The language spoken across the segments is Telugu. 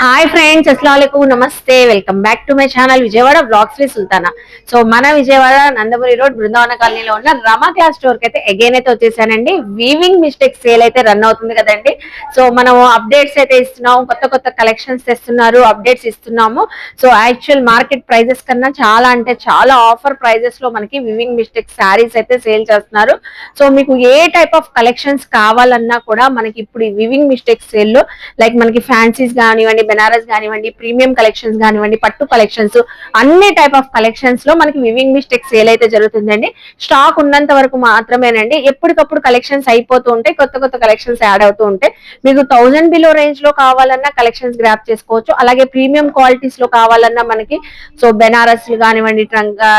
హాయ్ ఫ్రెండ్స్, అస్సలాముఅలైకుం, నమస్తే. Welcome back to my channel Vijayawada blogs with Sultana. So మన విజయవాడ నందమూరి రోడ్ బృందావన కాలనీలో ఉన్న రమా క్లాస్ స్టోర్ కి అయితే అగైన్ అయితే వచ్చేసానండి. వీవింగ్ మిస్టేక్ సేల్ అయితే రన్ అవుతుంది కదండి. సో మనం అప్డేట్స్ అయితే ఇస్తున్నాము, కొత్త కొత్త కలెక్షన్స్ తెస్తున్నారు, అప్డేట్స్ ఇస్తున్నాము. సో యాక్చువల్ మార్కెట్ ప్రైజెస్ కన్నా చాలా అంటే చాలా ఆఫర్ ప్రైజెస్ లో మనకి వివింగ్ మిస్టేక్ శారీస్ అయితే సేల్ చేస్తున్నారు. సో మీకు ఏ టైప్ ఆఫ్ కలెక్షన్స్ కావాలన్నా కూడా మనకి ఇప్పుడు ఈ వివింగ్ మిస్టేక్ సేల్ లో లైక్ మనకి ఫ్యాన్సీస్ కానివ్వండి, బెనారస్ కానివ్వండి, ప్రీమియం కలెక్షన్స్ కానివ్వండి, పట్టు కలెక్షన్స్, అన్ని టైప్ ఆఫ్ కలెక్షన్స్ లో మనకి వివింగ్ మిస్టేక్ సేల్ అయితే జరుగుతుందండి. స్టాక్ ఉన్నంత వరకు మాత్రమేనండి. ఎప్పటికప్పుడు కలెక్షన్స్ అయిపోతూ ఉంటాయి, కొత్త కొత్త కలెక్షన్స్ యాడ్ అవుతూ ఉంటాయి. మీకు 1000 బిలో రేంజ్ లో కావాలన్నా కలెక్షన్స్ గ్రాప్ చేసుకోవచ్చు. అలాగే ప్రీమియం క్వాలిటీస్ లో కావాలన్నా మనకి సో బెనారస్ కానివ్వండి,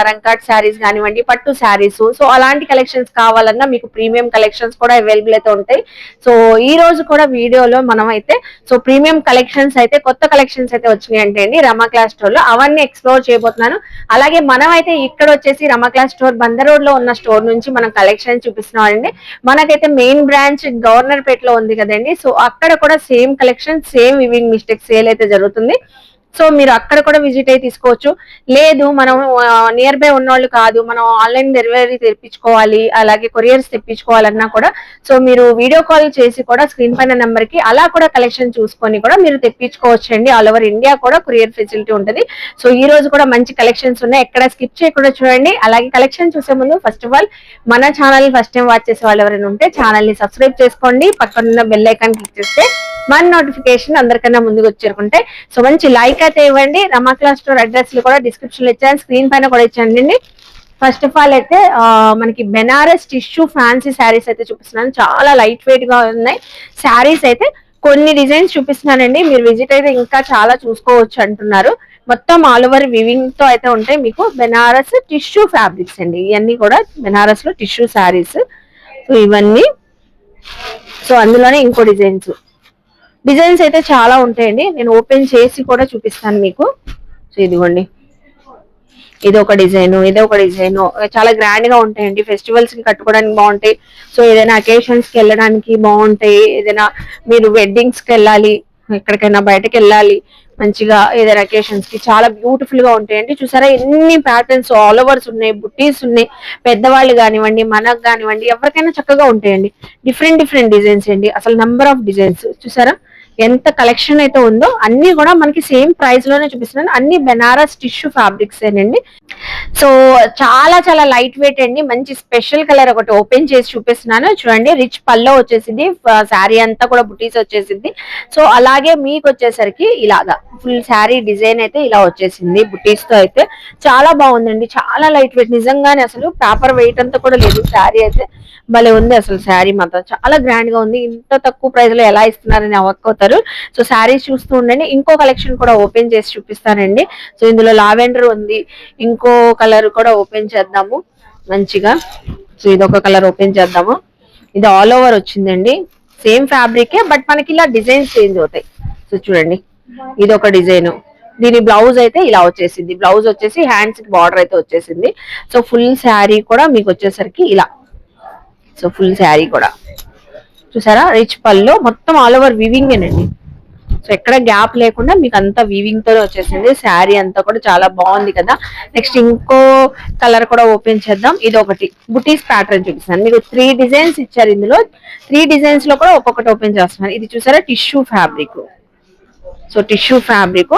రంకాట్ శారీస్ కానివ్వండి, పట్టు శారీస్, సో అలాంటి కలెక్షన్స్ కావాలన్నా మీకు ప్రీమియం కలెక్షన్స్ కూడా అవైలబుల్ అయితే ఉంటాయి. సో ఈ రోజు కూడా వీడియోలో మనం అయితే సో ప్రీమియం కలెక్షన్స్ అయితే కొత్త కలెక్షన్స్ అయితే వచ్చినాయి అంటే అండి రమా క్లాస్ స్టోర్ లో అవన్నీ ఎక్స్ప్లోర్ చేయబోతున్నాను. అలాగే మనం అయితే ఇక్కడ వచ్చేసి రమా క్లాస్ స్టోర్ బందర్ రోడ్ లో ఉన్న స్టోర్ నుంచి మనం కలెక్షన్ చూపిస్తున్నాం అండి. మనకైతే మెయిన్ బ్రాంచ్ గవర్నర్ పేట్ లో ఉంది కదండి. సో అక్కడ కూడా same collection, same weaving mistake sale అయితే జరుగుతుంది. సో మీరు అక్కడ కూడా విజిట్ అయి తీసుకోవచ్చు. లేదు మనం నియర్ బై ఉన్నవాళ్ళు కాదు, మనం ఆన్లైన్ డెలివరీ తెప్పించుకోవాలి, అలాగే కొరియర్స్ తెప్పించుకోవాలన్నా కూడా సో మీరు వీడియో కాల్ చేసి కూడా స్క్రీన్ పైన నెంబర్ కి అలా కూడా కలెక్షన్ చూసుకొని కూడా మీరు తెప్పించుకోవచ్చు అండి. ఆల్ ఓవర్ ఇండియా కూడా కొరియర్ ఫెసిలిటీ ఉంటుంది. సో ఈ రోజు కూడా మంచి కలెక్షన్స్ ఉన్నాయి, ఎక్కడ స్కిప్ చేయకుండా చూడండి. అలాగే కలెక్షన్ చూసే ముందు ఫస్ట్ ఆఫ్ ఆల్ మన ఛానల్ ఫస్ట్ టైం వాచ్ చేసే వాళ్ళు ఎవరైనా ఉంటే ఛానల్ ని సబ్స్క్రైబ్ చేసుకోండి. పక్కన బెల్ ఐకాన్ క్లిక్ చేస్తే మన నోటిఫికేషన్ అందరికన్నా ముందుకు వచ్చేరుకుంటే సో మంచి లైక్ అయితే ఇవ్వండి. రమా క్లాస్ స్టోర్ అడ్రస్ కూడా డిస్క్రిప్షన్ లో ఇచ్చాను, స్క్రీన్ పైన కూడా ఇచ్చానండి. ఫస్ట్ ఆఫ్ ఆల్ అయితే మనకి బెనారస్ టిష్యూ ఫ్యాన్సీ శారీస్ అయితే చూపిస్తున్నాను. చాలా లైట్ వెయిట్ గా ఉన్నాయి శారీస్ అయితే. కొన్ని డిజైన్స్ చూపిస్తున్నానండి, మీరు విజిట్ అయితే ఇంకా చాలా చూసుకోవచ్చు అంటున్నారు. మొత్తం ఆల్ ఓవర్ వివింగ్ తో అయితే ఉంటాయి. మీకు బెనారస్ టిష్యూ ఫ్యాబ్రిక్స్ అండి, ఇవన్నీ కూడా బెనారస్ లో టిష్యూ శారీస్. సో ఇవన్నీ సో అందులోనే ఇంకో డిజైన్స్ అయితే చాలా ఉంటాయండి. నేను ఓపెన్ చేసి కూడా చూపిస్తాను మీకు. సో ఇదిగోండి, ఇది ఒక డిజైన్, ఇది ఒక డిజైన్, చాలా గ్రాండ్ గా ఉంటాయండి. ఫెస్టివల్స్ కి కట్టుకోవడానికి బాగుంటాయి. సో ఏదైనా అకేషన్స్ కి వెళ్ళడానికి బాగుంటాయి. ఏదైనా మీరు వెడ్డింగ్స్ కి వెళ్ళాలి, ఎక్కడికైనా బయటకు వెళ్ళాలి మంచిగా, ఏదైనా అకేషన్స్ కి చాలా బ్యూటిఫుల్ గా ఉంటాయండి. చూసారా ఎన్ని ప్యాటర్న్స్, ఆల్ ఓవర్స్ ఉన్నాయి, బుట్టీస్ ఉన్నాయి. పెద్దవాళ్ళు కానివ్వండి, మనకు కానివ్వండి, ఎవరికైనా చక్కగా ఉంటాయండి. డిఫరెంట్ డిఫరెంట్ డిజైన్స్ అండి, అసలు నెంబర్ ఆఫ్ డిజైన్స్ చూసారా ఎంత కలెక్షన్ అయితే ఉందో. అన్ని కూడా మనకి సేమ్ ప్రైస్ లోనే చూపిస్తున్నాను. అన్ని బెనారస్ టిష్యూ ఫ్యాబ్రిక్స్ ఏనండి. సో చాలా చాలా లైట్ వెయిట్ అండి. మంచి స్పెషల్ కలర్ ఒకటి ఓపెన్ చేసి చూపిస్తున్నాను చూడండి. రిచ్ పల్లో వచ్చేసింది, శారీ అంతా కూడా బుటీస్ వచ్చేసింది. సో అలాగే మీకు వచ్చేసరికి ఇలాగా ఫుల్ శారీ డిజైన్ అయితే ఇలా వచ్చేసింది బుటీస్ తో. అయితే చాలా బాగుందండి, చాలా లైట్ వెయిట్ నిజంగానే. అసలు పేపర్ వెయిట్ అంతా కూడా లేదు. శారీ అయితే భలే ఉంది. అసలు శారీ మాత్రం చాలా గ్రాండ్ గా ఉంది. ఇంత తక్కువ ప్రైస్ లో ఎలా ఇస్తున్నారని అవ్వకపోతారు. సో శారీస్ చూస్తూ ఉండండి. ఇంకో కలెక్షన్ కూడా ఓపెన్ చేసి చూపిస్తానండి. సో ఇందులో లావెండర్ ఉంది, ఇంకో కలర్ కూడా ఓపెన్ చేద్దాము మంచిగా. సో ఇదొక కలర్ ఓపెన్ చేద్దాము. ఇది ఆల్ ఓవర్ వచ్చిందండి, సేమ్ ఫ్యాబ్రికే బట్ మనకి ఇలా డిజైన్స్ చేంజ్ అవుతాయి. సో చూడండి, ఇది ఒక డిజైన్. దీని బ్లౌజ్ అయితే ఇలా వచ్చేసింది. బ్లౌజ్ వచ్చేసి హ్యాండ్స్ కి బార్డర్ అయితే వచ్చేసింది. సో ఫుల్ శారీ కూడా మీకు వచ్చేసరికి ఇలా. సో ఫుల్ శారీ కూడా చూసారా, రిచ్ పళ్ళు, మొత్తం ఆల్ ఓవర్ వివింగ్ ఏనండి. సో ఎక్కడ గ్యాప్ లేకుండా మీకు అంతా వీవింగ్ తోనే వచ్చేసింది. శారీ అంతా కూడా చాలా బాగుంది కదా. నెక్స్ట్ ఇంకో కలర్ కూడా ఓపెన్ చేద్దాం. ఇది ఒకటి బుటీస్ ప్యాటర్న్ చూపిస్తాను మీకు. 3 డిజైన్స్ ఇచ్చారు ఇందులో. 3 డిజైన్స్ లో కూడా ఒక్కొక్కటి ఓపెన్ చేస్తున్నాను. ఇది చూసారా tissue fabric. So tissue fabric,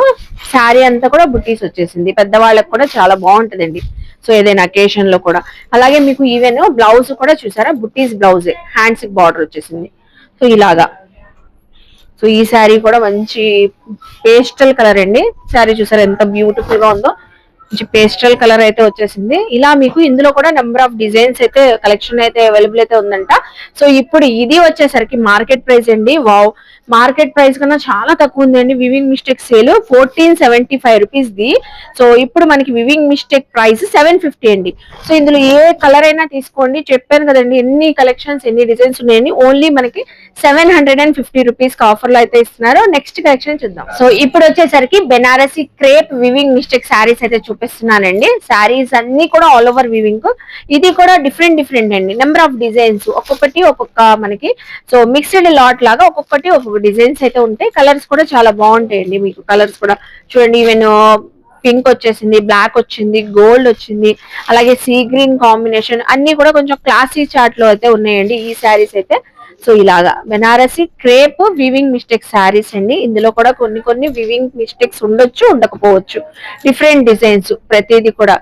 sari అంతా కూడా బుటీస్ వచ్చేసింది. పెద్దవాళ్ళకి కూడా చాలా బాగుంటదండి. సో ఏదైనా అకేషన్ లో కూడా. అలాగే మీకు ఈవెన్ బ్లౌజ్ కూడా చూసారా బుటీస్ బ్లౌజే, హ్యాండ్స్ కి బార్డర్ వచ్చేసింది. సో ఇలాగా. సో ఈ శారీ కూడా మంచి పేస్టల్ కలర్ అండి. శారీ చూసారా ఎంత బ్యూటిఫుల్ గా ఉందో. మంచి పేస్టల్ కలర్ అయితే వచ్చేసింది. ఇలా మీకు ఇందులో కూడా నెంబర్ ఆఫ్ డిజైన్స్ అయితే కలెక్షన్ అయితే అవైలబుల్ అయితే ఉందంట. సో ఇప్పుడు ఇది వచ్చేసరికి మార్కెట్ ప్రైస్ అండి. వావ్, మార్కెట్ ప్రైస్ కన్నా చాలా తక్కువ ఉందండి. Weaving mistake sale 1475 rupees the. So ఇప్పుడు మనకి వివింగ్ మిస్టేక్ ప్రైస్ 750 అండి. సో ఇందులో ఏ కలర్ అయినా తీసుకోండి. చెప్పాను కదండి ఎన్ని కలెక్షన్స్ ఎన్ని డిజైన్స్ ఉన్నాయని. ఓన్లీ మనకి 750 రూపీస్ ఆఫర్ లో అయితే ఇస్తున్నారు. నెక్స్ట్ కలెక్షన్ చూద్దాం. సో ఇప్పుడు వచ్చేసరికి Banarasi crepe weaving mistake saris అయితే చూపిస్తాను. చూపిస్తున్నానండి. శారీస్ అన్ని కూడా ఆల్ ఓవర్ వీవింగ్. ఇది కూడా డిఫరెంట్ అండి, నెంబర్ ఆఫ్ డిజైన్స్, ఒక్కొక్కటి ఒక్కొక్క మనకి సో మిక్స్డ్ లాట్ లాగా ఒక్కొక్కటి ఒక్కొక్క డిజైన్స్ అయితే ఉంటాయి. కలర్స్ కూడా చాలా బాగుంటాయండి. మీకు కలర్స్ కూడా చూడండి, ఈవెన్ పింక్ వచ్చేసింది, బ్లాక్ వచ్చింది, గోల్డ్ వచ్చింది, అలాగే సీ గ్రీన్ కాంబినేషన్ అన్ని కూడా కొంచెం క్లాసీ చార్ట్ లో అయితే ఉన్నాయండి ఈ శారీస్ అయితే. సో ఇలాగా Banarasi crepe weaving mistake saris అండి. ఇందులో కూడా కొన్ని వివింగ్ మిస్టేక్స్ ఉండొచ్చు, ఉండకపోవచ్చు. డిఫరెంట్ డిజైన్స్ ప్రతిదీ కూడా.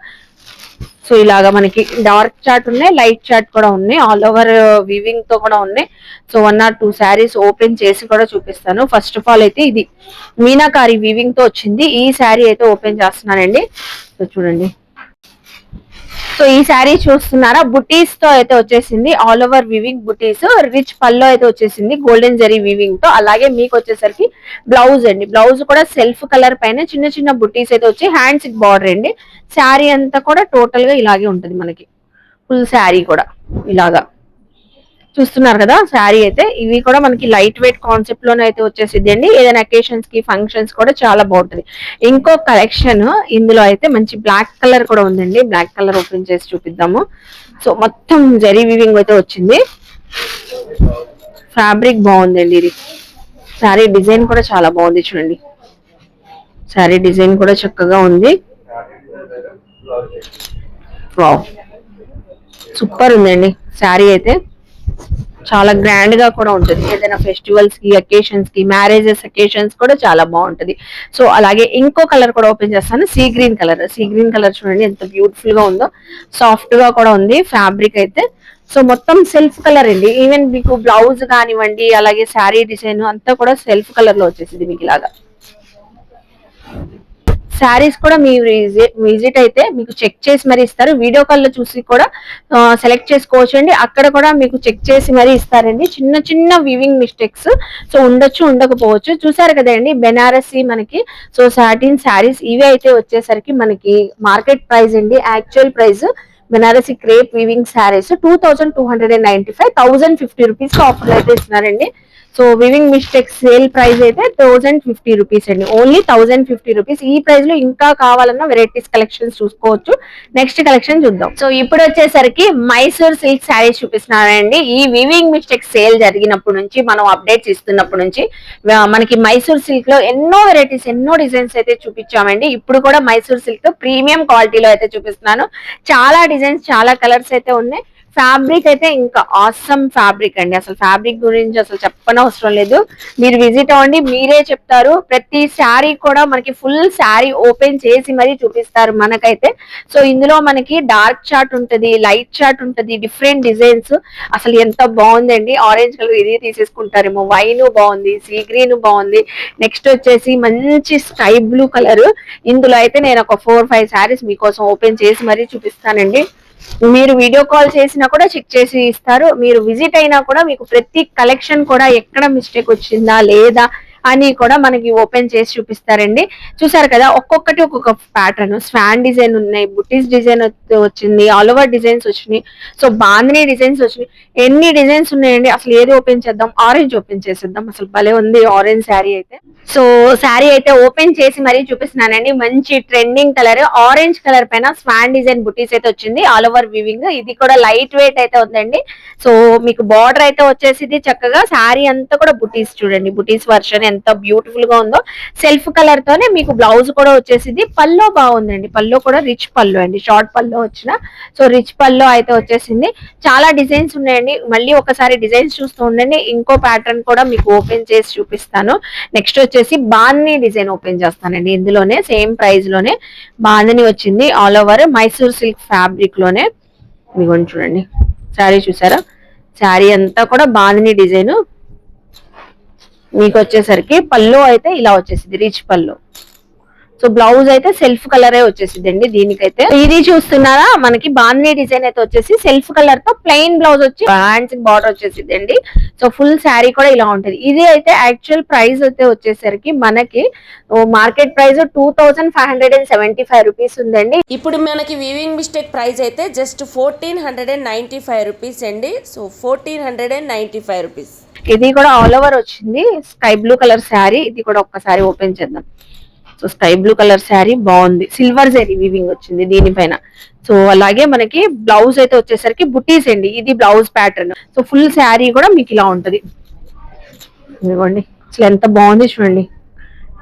సో ఇలాగా మనకి డార్క్ చార్ట్ ఉన్నాయి, లైట్ చార్ట్ కూడా ఉన్నాయి, ఆల్ ఓవర్ వివింగ్ తో కూడా ఉన్నాయి. సో 1 or 2 శారీస్ ఓపెన్ చేసి కూడా చూపిస్తాను. ఫస్ట్ ఆఫ్ ఆల్ అయితే ఇది మీనాకారి వివింగ్ తో వచ్చింది. ఈ శారీ అయితే ఓపెన్ చేస్తున్నానండి. సో చూడండి, సో ఈ శారీ చూస్తున్నారా, బుటీస్ తో అయితే వచ్చేసింది. ఆల్ ఓవర్ వివింగ్ బుటీస్, రిచ్ పల్లో అయితే వచ్చేసింది గోల్డెన్ జరీ వివింగ్ తో. అలాగే మీకు వచ్చేసరికి బ్లౌజ్ అండి, బ్లౌజ్ కూడా సెల్ఫ్ కలర్ పైన చిన్న చిన్న బుటీస్ అయితే వచ్చి హ్యాండ్స్ బార్డర్ అండి. శారీ అంతా కూడా టోటల్ గా ఇలాగే ఉంటుంది మనకి. ఫుల్ శారీ కూడా ఇలాగా చూస్తున్నారు కదా శారీ అయితే. ఇవి కూడా మనకి లైట్ వెయిట్ కాన్సెప్ట్ లోనే అయితే వచ్చేసింది అండి. ఏదైనా అకేషన్స్ కి ఫంక్షన్స్ కూడా చాలా బాగుంటుంది. ఇంకో కలెక్షన్ ఇందులో అయితే మంచి బ్లాక్ కలర్ కూడా ఉందండి. బ్లాక్ కలర్ ఓపెన్ చేసి చూపిద్దాము. సో మొత్తం జరీ వీవింగ్ అయితే వచ్చింది. ఫ్యాబ్రిక్ బాగుందండి. ఇది శారీ డిజైన్ కూడా చాలా బాగుంది చూడండి. శారీ డిజైన్ కూడా చక్కగా ఉంది. వావ్, సూపర్ ఉందండి శారీ అయితే. చాలా గ్రాండ్ గా కూడా ఉంటుంది. ఏదైనా ఫెస్టివల్స్ కి, అకేషన్స్ కి, మ్యారేజెస్ అకేషన్స్ కూడా చాలా బాగుంటది. సో అలాగే ఇంకో కలర్ కూడా ఓపెన్ చేస్తాను, sea green colour. Sea green colour చూడండి ఎంత బ్యూటిఫుల్ గా ఉందో. సాఫ్ట్ గా కూడా ఉంది ఫ్యాబ్రిక్ అయితే. సో మొత్తం సెల్ఫ్ కలర్ అండి. ఈవెన్ మీకు బ్లౌజ్ కానివ్వండి, అలాగే శారీ డిజైన్ అంతా కూడా సెల్ఫ్ కలర్ లో వచ్చేసింది మీకు ఇలాగా. శారీస్ కూడా మీరు విజిట్ అయితే మీకు చెక్ చేసి మరీ ఇస్తారు. వీడియో కాల్ లో చూసి కూడా సెలెక్ట్ చేసుకోవచ్చు అండి. అక్కడ కూడా మీకు చెక్ చేసి మరీ ఇస్తారండి. చిన్న చిన్న వివింగ్ మిస్టేక్స్ సో ఉండొచ్చు, ఉండకపోవచ్చు. చూసారు కదండి బెనారసి మనకి. సో సాటిన్ శారీస్ ఇవి అయితే వచ్చేసరికి మనకి మార్కెట్ ప్రైస్ అండి, actual price Banarasi crepe weaving saris 2295, 1050 rupees offer అయితే ఇస్తున్నారండి. So weaving mistake sale price అయితే 1050 రూపీస్ అండి, ఓన్లీ 1050 రూపీస్. ఈ ప్రైస్ లో ఇంకా కావాలన్నా వెరైటీస్ కలెక్షన్స్ చూసుకోవచ్చు. నెక్స్ట్ కలెక్షన్ చూద్దాం. సో ఇప్పుడు వచ్చేసరికి మైసూర్ సిల్క్ శారీస్ చూపిస్తున్నానండి. ఈ వివింగ్ మిస్టేక్ సేల్ జరిగినప్పటి నుంచి, మనం అప్డేట్స్ ఇస్తున్నప్పటి నుంచి మనకి మైసూర్ సిల్క్ లో ఎన్నో వెరైటీస్, ఎన్నో డిజైన్స్ అయితే చూపించామండి. ఇప్పుడు కూడా మైసూర్ సిల్క్ ప్రీమియం క్వాలిటీలో అయితే చూపిస్తున్నాను. చాలా డిజైన్స్, చాలా కలర్స్ అయితే ఉన్నాయి. ఫ్యాబ్రిక్ అయితే ఇంకా ఆసమ్ ఫ్యాబ్రిక్ అండి. అసలు ఫ్యాబ్రిక్ గురించి అసలు చెప్పనవసరం లేదు. మీరు విజిట్ అవ్వండి, మీరే చెప్తారు. ప్రతి శారీ కూడా మనకి ఫుల్ శారీ ఓపెన్ చేసి మరీ చూపిస్తారు మనకైతే. సో ఇందులో మనకి డార్క్ చార్ట్ ఉంటది, లైట్ చార్ట్ ఉంటది, డిఫరెంట్ డిజైన్స్. అసలు ఎంత బాగుందండి. ఆరెంజ్ కలర్ ఇది తీసేసుకుంటారేమో, వైన్ బాగుంది, సీ గ్రీన్ బాగుంది, నెక్స్ట్ వచ్చేసి మంచి స్కై బ్లూ కలర్. ఇందులో అయితే నేను ఒక 4-5 శారీస్ మీకోసం ఓపెన్ చేసి మరీ చూపిస్తానండి. మీరు వీడియో కాల్ చేసినా కూడా చెక్ చేసి ఇస్తారు. మీరు విజిట్ అయినా కూడా మీకు ప్రతి కలెక్షన్ కూడా ఎక్కడ మిస్టేక్ వచ్చిందా లేదా అని కూడా మనకి ఓపెన్ చేసి చూపిస్తారండి. చూసారు కదా, ఒక్కొక్కటి ఒక్కొక్క ప్యాటర్న్. స్వాన్ డిజైన్ ఉన్నాయి, బుటీస్ డిజైన్ వచ్చింది, ఆల్ ఓవర్ డిజైన్స్ వచ్చినాయి, సో బాందినీ డిజైన్స్ వచ్చినాయి. ఎన్ని డిజైన్స్ ఉన్నాయండి. అసలు ఏది ఓపెన్ చేద్దాం, ఆరెంజ్ ఓపెన్ చేసేద్దాం. అసలు భలే ఉంది ఆరెంజ్ శారీ అయితే. సో శారీ అయితే ఓపెన్ చేసి మరీ చూపిస్తున్నానండి. మంచి ట్రెండింగ్ కలర్, ఆరెంజ్ కలర్ పైన స్వాన్ డిజైన్ బుటీస్ అయితే వచ్చింది, ఆల్ ఓవర్ వివింగ్. ఇది కూడా లైట్ వెయిట్ అయితే ఉందండి. సో మీకు బార్డర్ అయితే వచ్చేసి చక్కగా శారీ అంతా కూడా బుటీస్ చూడండి, బుటీస్ వర్షన్ ఎంత బ్యూటిఫుల్ గా ఉందో. సెల్ఫ్ కలర్ తోనే మీకు బ్లౌజ్ కూడా వచ్చేసింది. పల్లో బాగుందండి, పల్లో కూడా రిచ్ పల్లో అండి, షార్ట్ పల్లో వచ్చిన. సో రిచ్ పల్లో అయితే వచ్చేసింది. చాలా డిజైన్స్ ఉన్నాయండి. మళ్ళీ ఒకసారి డిజైన్స్ చూస్తూ ఉండండి. ఇంకో ప్యాటర్న్ కూడా మీకు ఓపెన్ చేసి చూపిస్తాను. నెక్స్ట్ వచ్చేసి బాందినీ డిజైన్ ఓపెన్ చేస్తానండి. ఇందులోనే సేమ్ ప్రైస్ లోనే బాందినీ వచ్చింది, all over Mysore silk fabric లోనే. ఇదిగోండి చూడండి, శారీ చూసారా, శారీ అంతా కూడా బాందినీ డిజైన్. మీకు వచ్చేసరికి పళ్ళు అయితే ఇలా వచ్చేసింది, రిచ్ పళ్ళు. సో బ్లౌజ్ అయితే సెల్ఫ్ కలరే వచ్చేసింది అండి దీనికైతే. ఇది చూస్తున్నారా, మనకి బాందినీ డిజైన్ అయితే వచ్చేసి సెల్ఫ్ కలర్ తో ప్లెయిన్ బ్లౌజ్ వచ్చి హ్యాండ్స్ బార్డర్ వచ్చేసింది అండి. సో ఫుల్ శారీ కూడా ఇలా ఉంటది. ఇది అయితే యాక్చువల్ ప్రైస్ అయితే వచ్చేసరికి మనకి మార్కెట్ ప్రైస్ 2575 రూపీస్ ఉందండి. ఇప్పుడు మనకి వీవింగ్ మిస్టేక్ ప్రైస్ అయితే జస్ట్ 1495 రూపీస్ అండి. So 1495 rupees. ఇది కూడా ఆల్ ఓవర్ వచ్చింది, స్కై బ్లూ కలర్ శారీ. ఇది కూడా ఒక్కసారి ఓపెన్ చేద్దాం. So sky blue colour sari బాగుంది, సిల్వర్ జరీ వీవింగ్ వచ్చింది దీనిపైన. సో అలాగే మనకి బ్లౌజ్ అయితే వచ్చేసరికి బుటీస్ అండి, ఇది blouse pattern. So full sari కూడా మీకు ఇలా ఉంటది. ఇదిగోండి అసలు ఎంత బాగుంది చూడండి,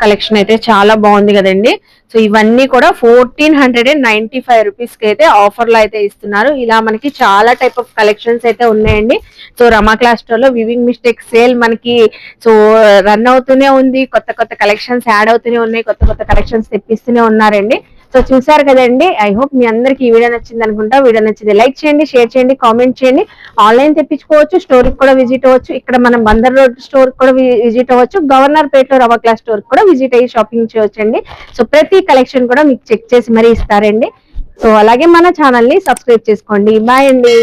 కలెక్షన్ అయితే చాలా బాగుంది కదండి. సో ఇవన్నీ కూడా 1495 రూపీస్ కి అయితే ఆఫర్ లో అయితే ఇస్తున్నారు. ఇలా మనకి చాలా టైప్ ఆఫ్ కలెక్షన్స్ అయితే ఉన్నాయండి. సో రమా క్లాస్ స్టోర్ లో వివింగ్ మిస్టేక్ సేల్ మనకి సో రన్ అవుతూనే ఉంది, కొత్త కొత్త కలెక్షన్స్ యాడ్ అవుతూనే ఉన్నాయి, కొత్త కొత్త కలెక్షన్స్ తెప్పిస్తూనే ఉన్నారండి. సో చూసారు కదండి, ఐ హోప్ మీ అందరికి ఈ వీడియో నచ్చింది అనుకుంటా. వీడియో నచ్చితే లైక్ చేయండి, షేర్ చేయండి, కామెంట్ చేయండి. ఆన్లైన్ తెప్పించుకోవచ్చు, స్టోర్ కి కూడా విజిట్ అవ్వచ్చు. ఇక్కడ మనం బందర్ రోడ్ స్టోర్ కూడా విజిట్ అవ్వచ్చు, గవర్నర్ పేట్ లో రమా క్లాస్ స్టోర్ కూడా విజిట్ అయ్యి షాపింగ్ చేయొచ్చండి. సో ప్రతి కలెక్షన్ కూడా మీకు చెక్ చేసి మరీ ఇస్తారండి. సో అలాగే మన ఛానల్ ని సబ్స్క్రైబ్ చేసుకోండి. బాయ్ అండి.